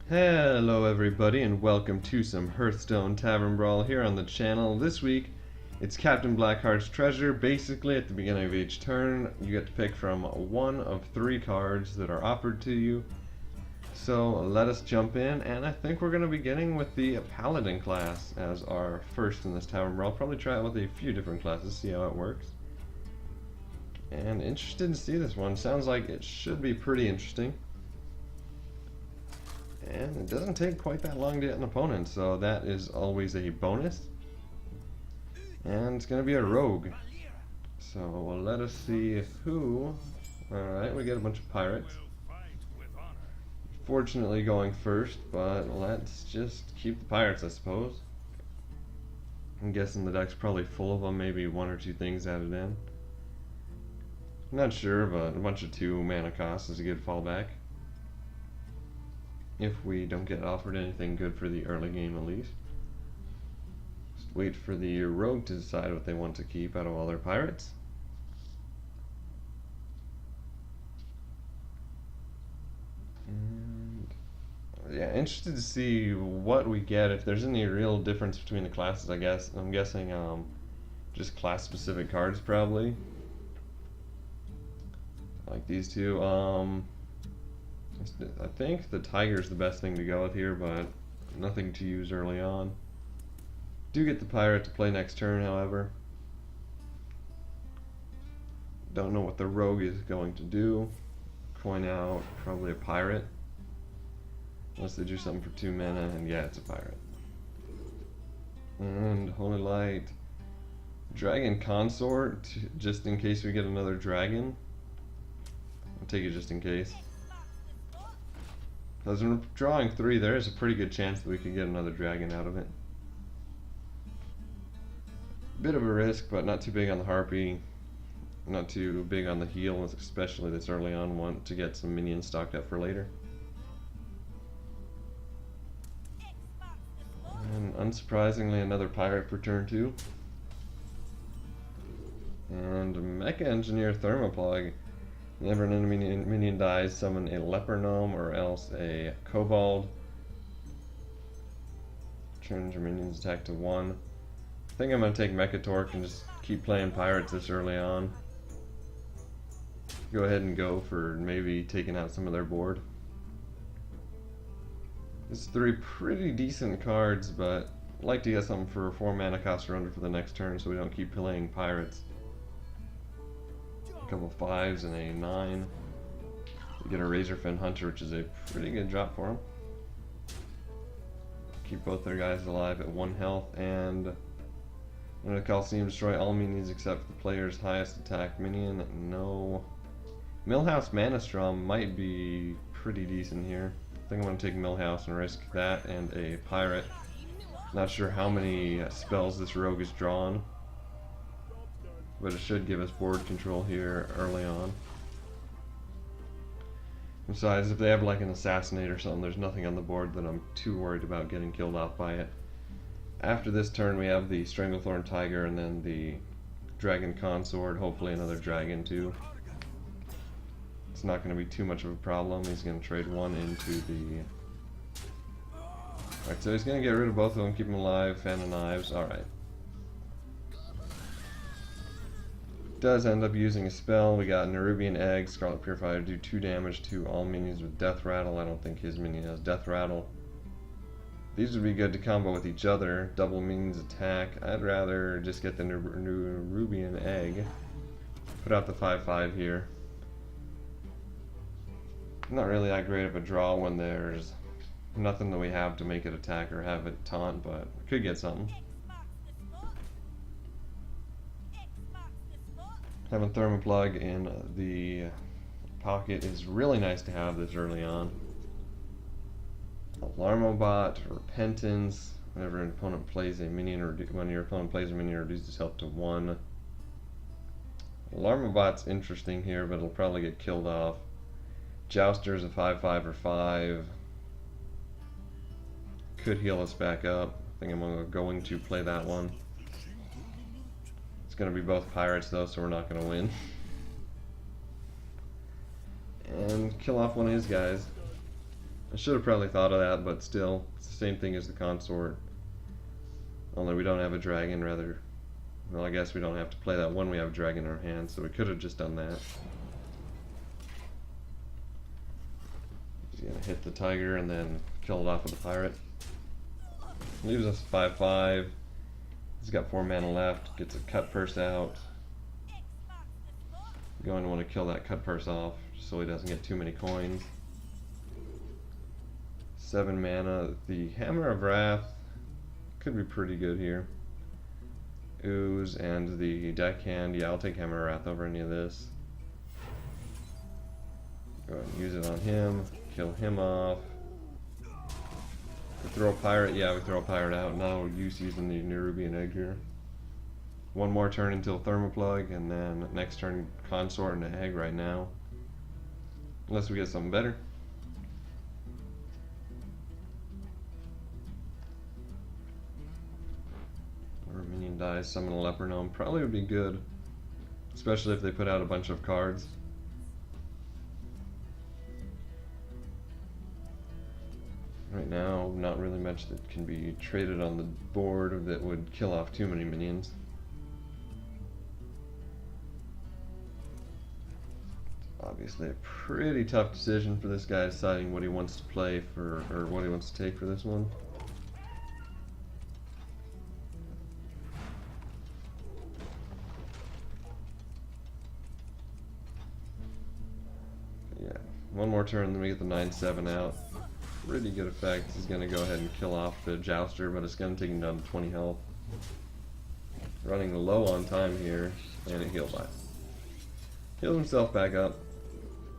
Hello everybody and welcome to some Hearthstone Tavern Brawl here on the channel. This week it's Captain Blackheart's treasure. Basically at the beginning of each turn you get to pick from one of three cards that are offered to you. So let us jump in, and I think we're going to be beginning with the Paladin class as our first in this Tavern Brawl. Probably try it with a few different classes, see how it works. And interested to see this one. Sounds like it should be pretty interesting. And it doesn't take quite that long to get an opponent, so that is always a bonus. And it's going to be a rogue. So let us see who... Alright, we get a bunch of pirates. Fortunately going first, but let's just keep the pirates, I suppose. I'm guessing the deck's probably full of them, maybe one or two things added in. Not sure, but a bunch of 2 mana cost is a good fallback. If we don't get offered anything good for the early game at least. Just wait for the rogue to decide what they want to keep out of all their pirates. And yeah, interested to see what we get, if there's any real difference between the classes, I guess. I'm guessing just class specific cards probably. Like these two. I think the tiger's the best thing to go with here, but nothing to use early on. Do get the pirate to play next turn, however. Don't know what the rogue is going to do. Coin out, probably a pirate. Unless they do something for 2 mana, and yeah, it's a pirate. And Holy Light. Dragon Consort, just in case we get another dragon. I'll take it just in case. As we're drawing 3, there is a pretty good chance that we could get another dragon out of it. Bit of a risk, but not too big on the Harpy. Not too big on the heal, especially this early on. Want to get some minions stocked up for later. And unsurprisingly, another pirate for turn 2. And Mecha Engineer Thermoplug. Whenever an enemy minion dies, summon a leper gnome or else a kobold. Turns your minion's attack to 1. I think I'm going to take Mecha Torque and just keep playing pirates this early on. Go ahead and go for maybe taking out some of their board. It's 3 pretty decent cards, but I'd like to get something for 4 mana cost or under for the next turn so we don't keep playing pirates. A couple 5s and a 9. You get a Razorfin Hunter, which is a pretty good drop for him. Keep both their guys alive at 1 health, and when the Coliseum destroy all minions except the player's highest attack minion. No. Millhouse Manastrom might be pretty decent here. I think I'm going to take Millhouse and risk that and a pirate. Not sure how many spells this rogue is drawn, but it should give us board control here early on. Besides, if they have like an assassinate or something, there's nothing on the board that I'm too worried about getting killed off by it. After this turn we have the Stranglethorn Tiger and then the Dragon Consort, hopefully another dragon too. It's not going to be too much of a problem. He's going to trade 1 into the... Alright, so he's going to get rid of both of them, keep them alive, Fan of Knives, alright. Does end up using a spell. We got Nerubian Egg, Scarlet Purifier, do 2 damage to all minions with Death Rattle. I don't think his minion has Death Rattle. These would be good to combo with each other. Double minions attack. I'd rather just get the Nerubian Egg. Put out the 5/5 here. Not really that great of a draw when there's nothing that we have to make it attack or have it taunt, but could get something. Having Thermoplug in the pocket is really nice to have this early on. Alarmobot, Repentance. Whenever an opponent plays a minion, or when your opponent plays a minion, reduces health to 1. Alarmobot's interesting here, but it'll probably get killed off. Jouster's a 5/5 or 5. Could heal us back up. I think I'm going to play that one. It's going to be both pirates though, so we're not going to win. And kill off one of his guys. I should have probably thought of that, but still, it's the same thing as the consort. Only we don't have a dragon, rather. Well, I guess we don't have to play that when we have a dragon in our hand, so we could have just done that. He's gonna hit the tiger and then kill it off with the pirate. Leaves us 5/5. He's got 4 mana left. Gets a cut purse out. Going to want to kill that cut purse off so he doesn't get too many coins. 7 mana. The Hammer of Wrath could be pretty good here. Ooze and the deckhand. Yeah, I'll take Hammer of Wrath over any of this. Go ahead and use it on him. Kill him off. We throw a pirate. Yeah, we throw a pirate out. No use using the Nerubian egg here. One more turn until Thermoplug, and then next turn consort and an egg right now. Unless we get something better. Or a minion dies, summon a leper gnome. Probably would be good. Especially if they put out a bunch of cards. Right now, not really much that can be traded on the board that would kill off too many minions. Obviously a pretty tough decision for this guy deciding what he wants to play for, or what he wants to take for this one. Yeah, one more turn, then we get the 9/7 out. Pretty good effect. He's going to go ahead and kill off the Jouster, but it's going to take him down to 20 health. Running low on time here, and it healed by. Healed himself back up.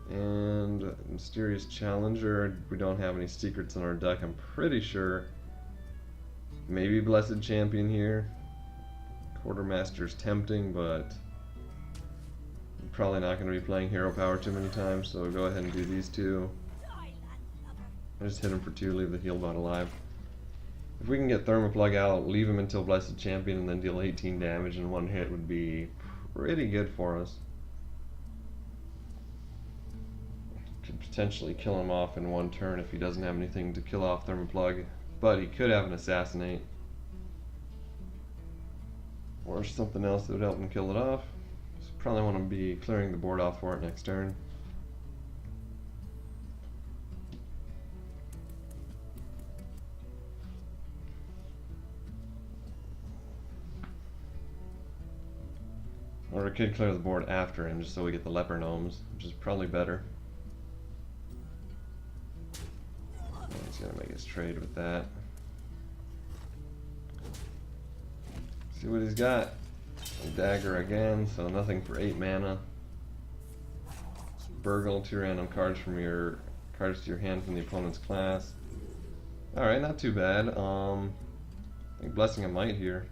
And Mysterious Challenger, we don't have any secrets in our deck, I'm pretty sure. Maybe Blessed Champion here. Quartermaster's tempting, but I'm probably not going to be playing Hero Power too many times, so go ahead and do these two. I just hit him for 2, leave the heal bot alive. If we can get Thermoplug out, leave him until Blessed Champion, and then deal 18 damage in one hit would be pretty good for us. Could potentially kill him off in one turn if he doesn't have anything to kill off Thermoplug, but he could have an Assassinate or something else that would help him kill it off. So probably want to be clearing the board off for it next turn. Or we could clear the board after him just so we get the leper gnomes, which is probably better. He's gonna make his trade with that. See what he's got. A dagger again, so nothing for 8 mana. Burgle, 2 random cards from your to your hand from the opponent's class. Alright, not too bad. I think Blessing of Might here.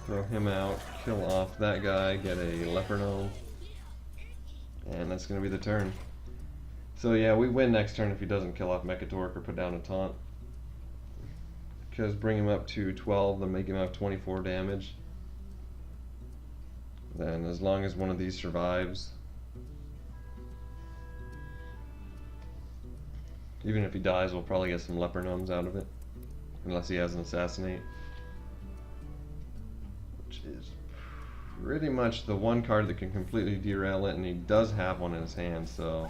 Throw him out, kill off that guy, get a leper gnome. And that's gonna be the turn. So yeah, we win next turn if he doesn't kill off Mechatork or put down a taunt. Because bring him up to 12, then make him have 24 damage. Then as long as one of these survives, even if he dies, we'll probably get some leper gnomes out of it. Unless he has an Assassinate. Which is pretty much the one card that can completely derail it, and he does have one in his hand, so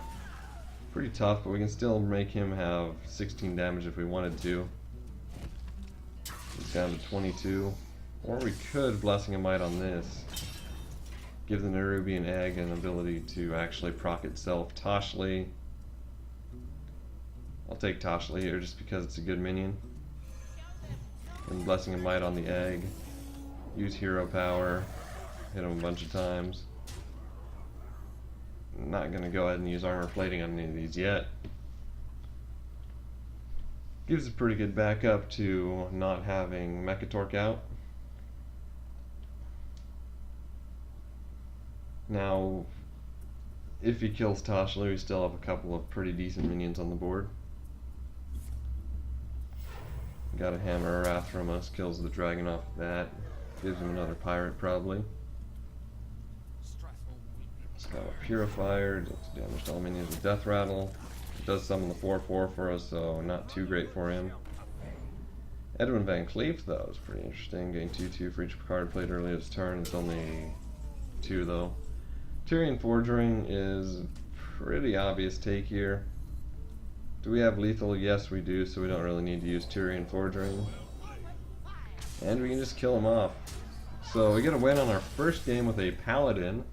pretty tough, but we can still make him have 16 damage if we wanted to. He's down to 22. Or we could Blessing of Might on this. Give the Nerubian Egg an ability to actually proc itself. Toshli. I'll take Toshli here just because it's a good minion. And Blessing of Might on the egg. Use Hero Power. Hit him a bunch of times. I'm not going to go ahead and use Armor Plating on any of these yet. Gives a pretty good backup to not having Mechatork out. Now, if he kills Toshli, we still have a couple of pretty decent minions on the board. Got a Hammer of Wrath from us, kills the dragon off that. Gives him another pirate probably. It's got a Purifier, damaged all minions with Death Rattle. Does summon the 4/4 for us, so not too great for him. Edwin Van Cleef, though, is pretty interesting. Getting 2/2 for each card played early this turn. It's only 2, though. Tyrion Forging is pretty obvious take here. Do we have lethal? Yes, we do, so we don't really need to use Tyrion Forging. And we can just kill him off. So we get a win on our first game with a Paladin.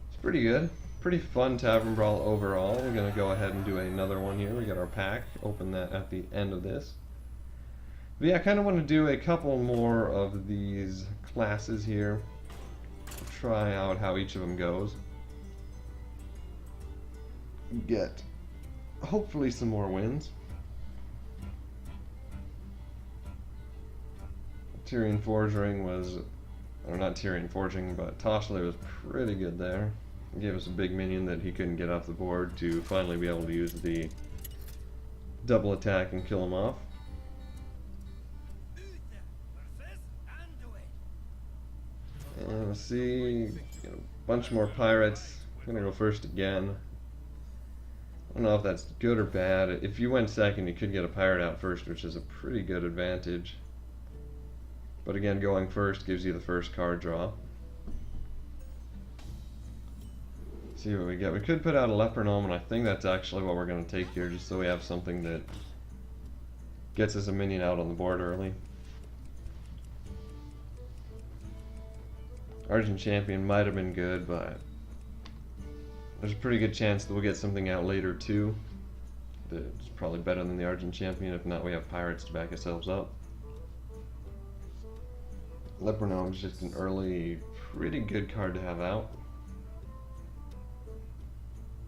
It's pretty good. Pretty fun Tavern Brawl overall. We're going to go ahead and do another one here. We got our pack. Open that at the end of this. But yeah, I kind of want to do a couple more of these classes here. Try out how each of them goes. Get hopefully some more wins. Tyrion Forging was, or not Tyrion Forging, but Toshler was pretty good there. He gave us a big minion that he couldn't get off the board to finally be able to use the double attack and kill him off. And let's see, get a bunch more pirates. I'm gonna go first again. I don't know if that's good or bad. If you went second, you could get a pirate out first, which is a pretty good advantage. But again, going first gives you the first card draw. Let's see what we get. We could put out a leper gnome, and I think that's actually what we're going to take here, just so we have something that gets us a minion out on the board early. Argent Champion might have been good, but there's a pretty good chance that we'll get something out later too. That's probably better than the Argent Champion. If not, we have pirates to back ourselves up. Leper Gnome is just an early, pretty good card to have out.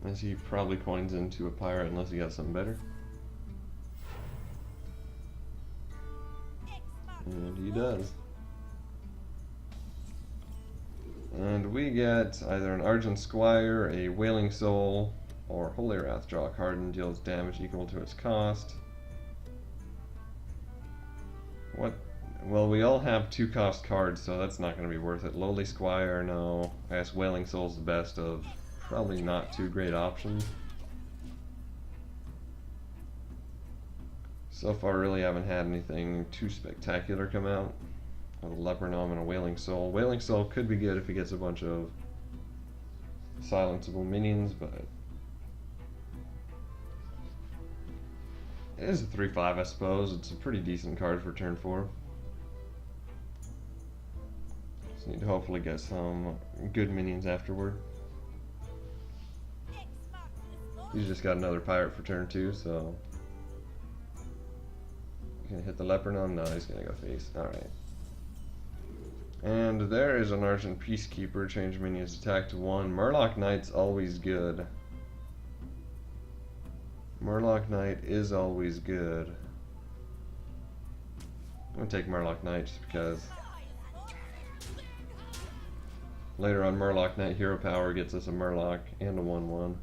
As he probably coins into a pirate unless he got something better. And he does. And we get either an Argent Squire, a Wailing Soul, or Holy Wrath. Draw a card and deals damage equal to its cost. What? Well, we all have 2-cost cards, so that's not going to be worth it. Lowly Squire, no. I guess Wailing Soul's the best of probably not too great options. So far, really haven't had anything too spectacular come out. A Leper Gnome and a Wailing Soul. Wailing Soul could be good if he gets a bunch of silenceable minions, but it is a 3/5, I suppose. It's a pretty decent card for turn 4. Just need to hopefully get some good minions afterward. He's just got another pirate for turn 2, so he's gonna hit the Leper Gnome. No, he's gonna go face. Alright. And there is an Argent Peacekeeper. Change minion's attack to 1. Murloc Knight's always good. Murloc Knight is always good. I'm gonna take Murloc Knight just because later on Murloc Knight Hero Power gets us a Murloc and a 1/1.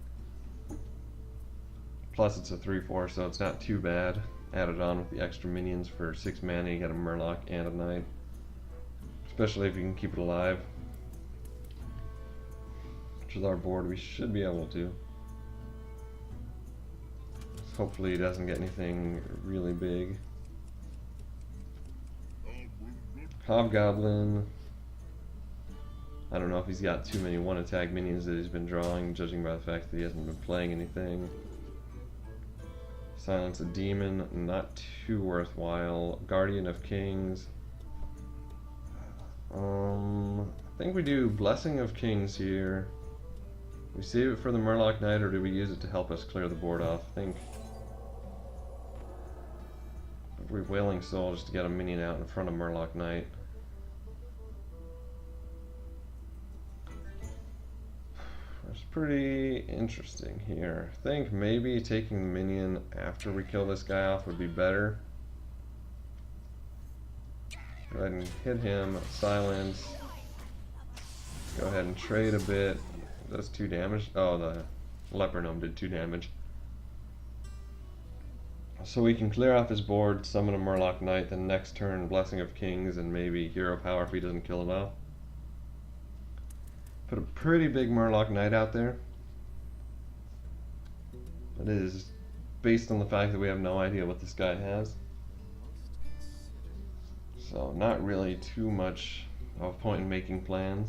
Plus it's a 3/4, so it's not too bad. Added on with the extra minions for 6 mana, you get a Murloc and a Knight. Especially if you can keep it alive. Which is our board, we should be able to. Hopefully he doesn't get anything really big. Hobgoblin. I don't know if he's got too many 1-attack minions that he's been drawing, judging by the fact that he hasn't been playing anything. Silence a Demon, not too worthwhile. Guardian of Kings. I think we do Blessing of Kings here. We save it for the Murloc Knight, or do we use it to help us clear the board off? I think we Wailing Soul just to get a minion out in front of Murloc Knight. It's pretty interesting here. I think maybe taking the minion after we kill this guy off would be better. Go ahead and hit him, silence. Go ahead and trade a bit. That's 2 damage. Oh, the Leper Gnome did 2 damage. So we can clear off his board, summon a Murloc Knight, then next turn Blessing of Kings, and maybe Hero Power if he doesn't kill it off. Put a pretty big Murloc Knight out there. That is based on the fact that we have no idea what this guy has. So not really too much of a point in making plans.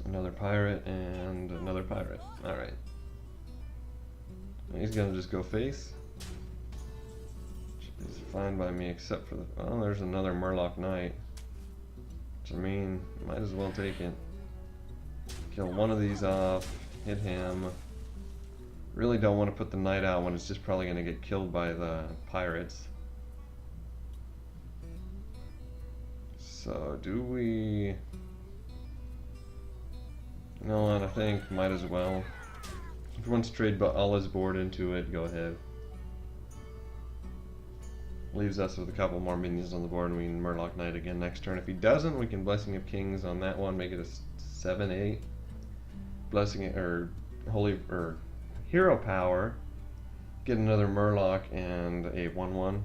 Another pirate and another pirate. Alright. He's gonna just go face. Which is fine by me except for the... Oh, there's another Murloc Knight. Which I mean, might as well take it. Kill one of these off. Hit him. Really don't want to put the knight out when it's just probably gonna get killed by the pirates. So, do we... You know what, I think might as well. If he wants to trade all his board into it, go ahead. Leaves us with a couple more minions on the board and we can Murloc Knight again next turn. If he doesn't, we can Blessing of Kings on that one, make it a 7-8. Blessing it, or Holy, or Hero Power. Get another Murloc and a 1-1.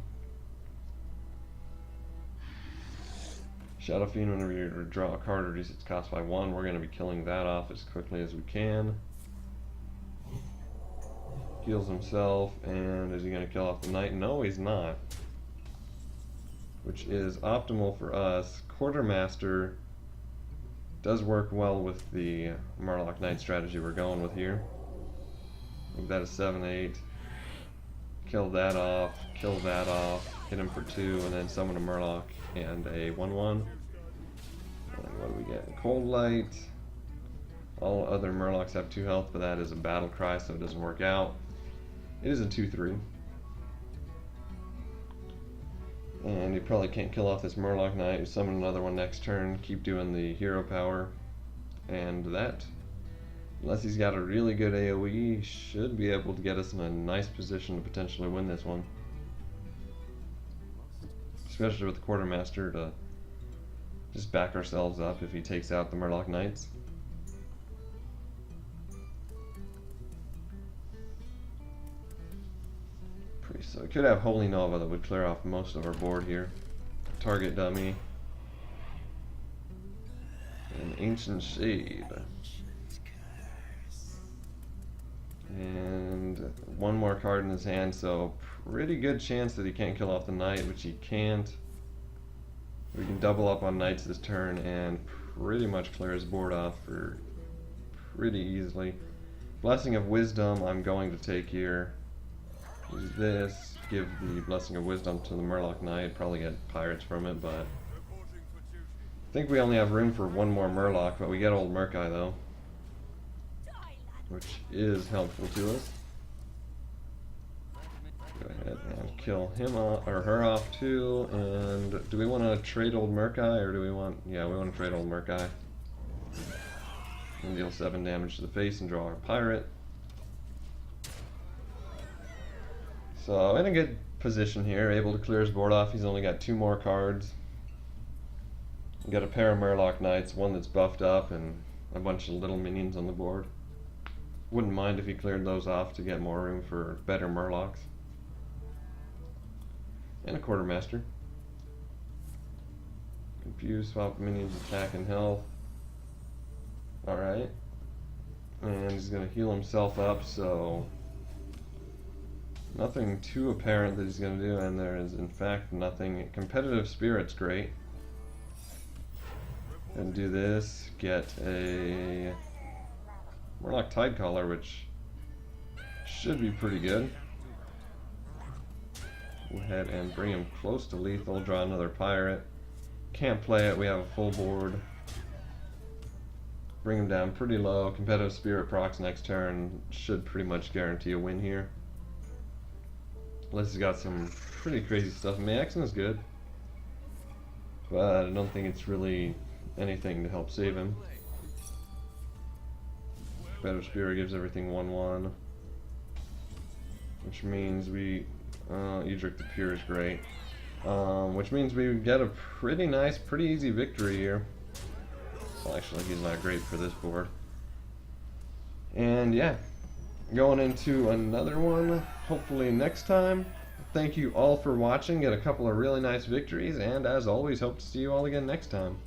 Shadow Fiend, whenever you draw a card or reduce its cost by 1, we're going to be killing that off as quickly as we can. Heals himself, and is he going to kill off the knight? No, he's not. Which is optimal for us. Quartermaster does work well with the Murloc Knight strategy we're going with here. Make that a 7-8. Kill that off, hit him for 2, and then summon a Murloc and a 1-1. And what do we get? Cold Light. All other Murlocs have 2 health, but that is a battle cry, so it doesn't work out. It is a 2-3. And you probably can't kill off this Murloc Knight. You summon another one next turn, keep doing the hero power. And that, unless he's got a really good AoE, he should be able to get us in a nice position to potentially win this one. Especially with the Quartermaster to just back ourselves up if he takes out the Murloc Knights. So we could have Holy Nova that would clear off most of our board here. Target dummy. And Ancient Shade. And one more card in his hand, so pretty good chance that he can't kill off the knight, which he can't. We can double up on knights this turn and pretty much clear his board off for pretty easily. Blessing of Wisdom I'm going to take here. Use this, give the Blessing of Wisdom to the Murloc Knight, probably get pirates from it, but I think we only have room for one more Murloc, but we get Old Murkai though, which is helpful to us. Go ahead and kill him off, or her off too, and do we want to trade Old Murkai, or do we want, yeah, we want to trade Old Murkai. And deal 7 damage to the face and draw our pirate. So in a good position here, able to clear his board off. He's only got 2 more cards. We got a pair of Murloc Knights, one that's buffed up, and a bunch of little minions on the board. Wouldn't mind if he cleared those off to get more room for better Murlocs. And a Quartermaster. Confuse, swap minions, attack and health. Alright. And he's going to heal himself up, so nothing too apparent that he's going to do, and there is in fact nothing. Competitive Spirit's great. And do this, get a Murloc Tidecaller, which should be pretty good. Go ahead and bring him close to lethal, draw another pirate. Can't play it, we have a full board. Bring him down pretty low. Competitive Spirit procs next turn, should pretty much guarantee a win here. Unless he's got some pretty crazy stuff. Mayaxin is good, but I don't think it's really anything to help save him. Better Spirit gives everything 1-1, which means we Edric the Pure is great, which means we get a pretty nice, pretty easy victory here. Well, actually, he's not great for this board. And yeah, going into another one, hopefully next time. Thank you all for watching. Get a couple of really nice victories, and as always, hope to see you all again next time.